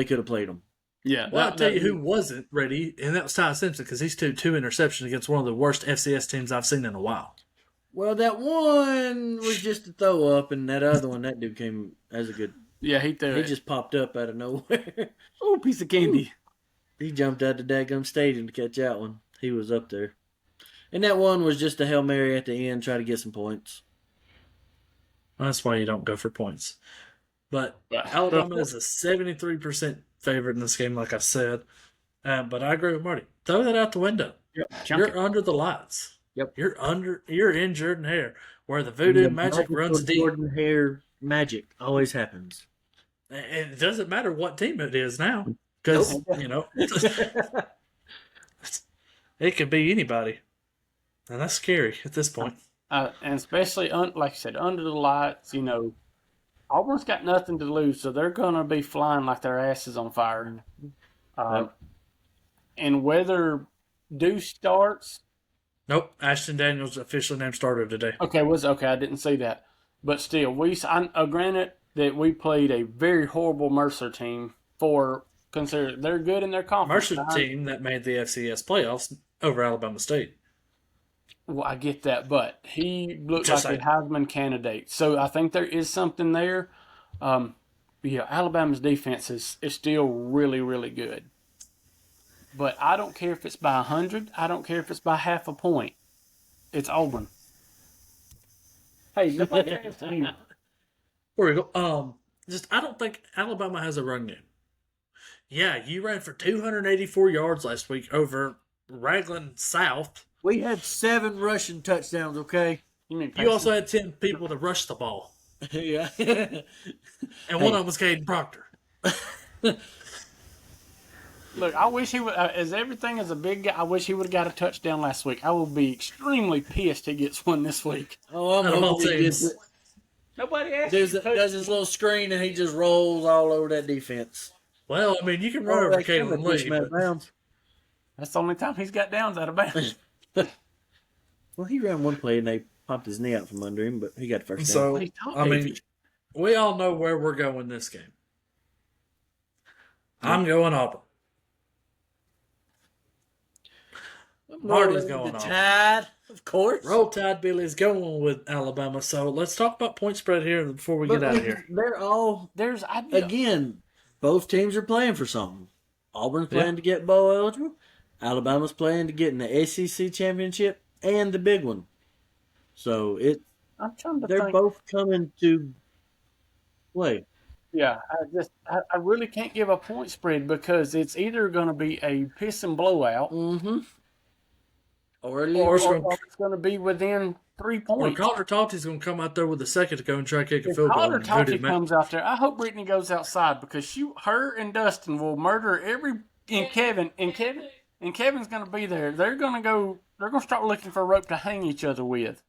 could have played them. yeah. Well, I'll tell you who wasn't ready, and that was Ty Simpson, because he's two interceptions against one of the worst FCS teams I've seen in a while. Well, that one was just a throw up, and that other one, that dude came as a good. Yeah, he threw He it. just popped up out of nowhere. Oh, piece of candy. He jumped out the daggum stadium to catch that one. He was up there. And that one was just a Hail Mary at the end, try to get some points. That's why you don't go for points. But Alabama is a 73% favorite in this game, like I said. But I agree with Marty. Throw that out the window. Yep. You're under the lights. Yep. You're in Jordan Hare, where the voodoo magic runs deep. Jordan Hare magic always happens. And it doesn't matter what team it is now, because it could be anybody, and that's scary at this point. And especially, like I said, under the lights, Auburn's got nothing to lose, so they're going to be flying like their asses on fire. And whether Deuce starts... Nope, Ashton Daniels officially named starter today. Okay, I didn't see that. But still, granted that we played a very horrible Mercer team consider they're good in their conference. Mercer team that made the FCS playoffs over Alabama State. Well, I get that, but he looked Just like a saying. Heisman candidate. So I think there is something there. Alabama's defense is still really, really good. But I don't care if it's by 100. I don't care if it's by half a point. It's Auburn. Hey, nobody asked me. Where we go? I don't think Alabama has a run game. Yeah, you ran for 284 yards last week over Raglan South. We had 7 rushing touchdowns, okay? You Also had 10 people to rush the ball, Yeah. and one of them was Caden Proctor. Look, I wish he would. As everything as a big guy, I wish he would have got a touchdown last week. I will be extremely pissed he gets one this week. Oh, I'm Out of all hoping he teams. gets it. Nobody asked. Does his little screen and he just rolls all over that defense. Well, I mean, you can run over Kalen Lee. Matt But... Bounds. That's the only time he's got downs out of bounds. Well, he ran one play and they popped his knee out from under him, but he got the first down. So, He's top I mean, heavy. we all know where we're going this game. I'm going Auburn. Marty's going Auburn. Tide, of course. Roll Tide Billy's going with Alabama. So let's talk about point spread here before we get out of here. They're all, again, both teams are playing for something. Auburn's playing to get bowl eligible. Alabama's playing to get in the SEC championship and the big one. So I'm trying to they're think. both coming to play. Yeah, I really can't give a point spread because it's either going to be a piss and blowout, Mm-hmm. Or it's going to be within 3 Or points. Connor Talty's going to come out there with a second to go and try to kick a field goal. Connor and vote Talty him out. comes out there. I hope Brittany goes outside because her and Dustin will murder Kevin's going to be there. They're going to start looking for a rope to hang each other with.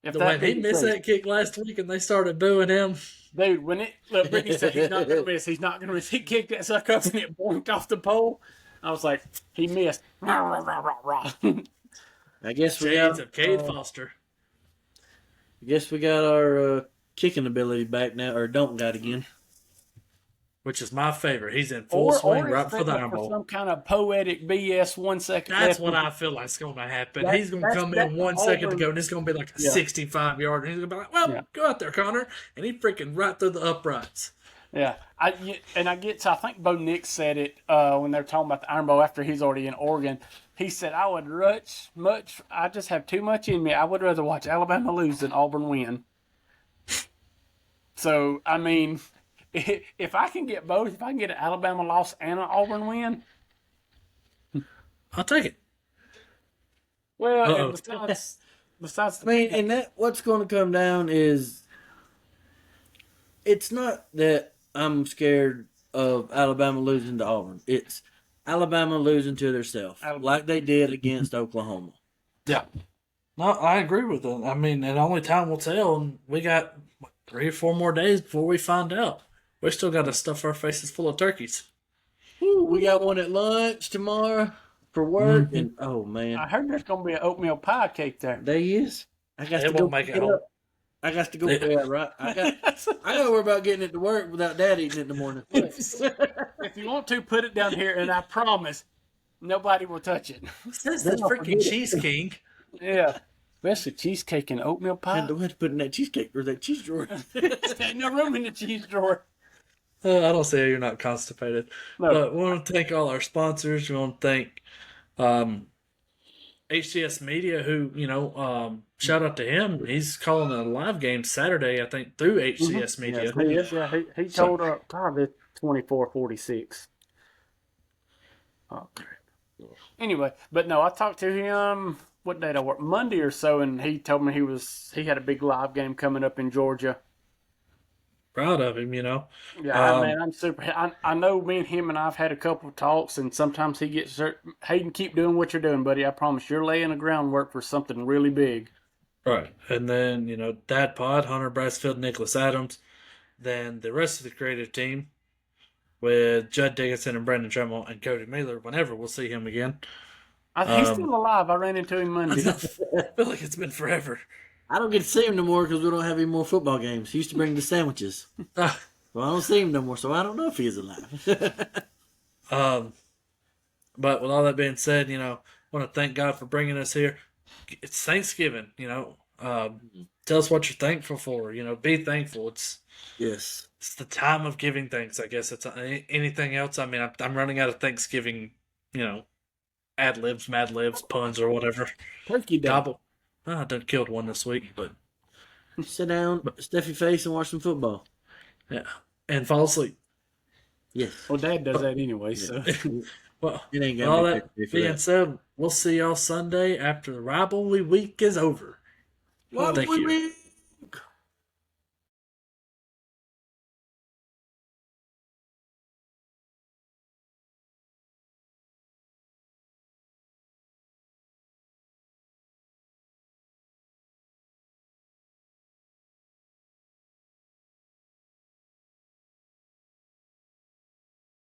If The way he missed that kick last week and they started booing him. Dude, Brittany said he's not going to miss. He's not going to miss. He kicked that sucker up and it boinked off the pole. I was like, he missed. I guess we Shades got of Cade Foster. I guess we got our kicking ability back now, or don't got again. Which is my favorite. He's in full swing right for the Iron Bowl. Some kind of poetic BS 1 second. That's left. what I feel like is going to happen. That- He's going to that's- come that's in 1 second to go, and it's going to be like a 65-yard. And he's going to be like, well, go out there, Connor. And he freaking right through the uprights. Yeah, I think Bo Nix said it when they were talking about the Iron Bowl after he's already in Oregon. He said, I just have too much in me. I would rather watch Alabama lose than Auburn win. So, I mean, if I can get both, if I can get an Alabama loss and an Auburn win, I'll take it. well, and besides I mean, and that what's going to come down is it's not that I'm scared of Alabama losing to Auburn. It's Alabama losing to themselves, like they did against Oklahoma. Yeah. No, I agree with it. I mean, and only time will tell. And we got 3 or 4 more days before we find out. We still got to stuff our faces full of turkeys. Woo, we got one at lunch tomorrow for work, and oh man, I heard there's going to be an oatmeal pie cake there. there he is. I got They to go won't make pick it it home. up. I got to go. Yeah, right. I got to worry about getting it to work without Dad eating it in the morning. If you want to, put it down here, and I promise nobody will touch it. This is freaking Cheese King. Yeah. Especially cheesecake and oatmeal pie. And the way to put in that cheesecake or that cheese drawer. There's no room in the cheese drawer. I don't see how you're not constipated. No. But we want to thank all our sponsors. We want to thank HCS Media, who, shout out to him. He's calling a live game Saturday, I think, through HCS Media. He is. Yeah, he told probably 24:46. Oh, crap. Anyway, but no, I talked to him. What day did I work? Monday or so, and he told me he had a big live game coming up in Georgia. Proud of him, Yeah, man, I'm super. I know me and him and I've had a couple of talks, and sometimes he gets Hayden, keep doing what you're doing, buddy. I promise you're laying the groundwork for something really big. Right. And then, Dadpod, Hunter Brassfield, Nicholas Adams. Then the rest of the creative team with Jud Dickinson and Brandon Trammell and Cody Mailer, whenever we'll see him again. He's still alive. I ran into him Monday. I feel like it's been forever. I don't get to see him no more because we don't have any more football games. He used to bring the sandwiches. Well, I don't see him no more, so I don't know if he is alive. But with all that being said, I want to thank God for bringing us here. It's Thanksgiving, tell us what you're thankful for. Be thankful. Yes. It's the time of giving thanks. I guess it's anything else. I mean, I'm running out of Thanksgiving, ad libs, mad libs, puns, or whatever. Turkey day. Gobble. I done killed one this week, but Sit down, stuff your face, and watch some football. yeah, and fall asleep. Yes. Well, Dad does that anyway, so. Well, It ain't all gonna that be for being that. said, we'll see y'all Sunday after the rivalry week is over. What Thank would you. we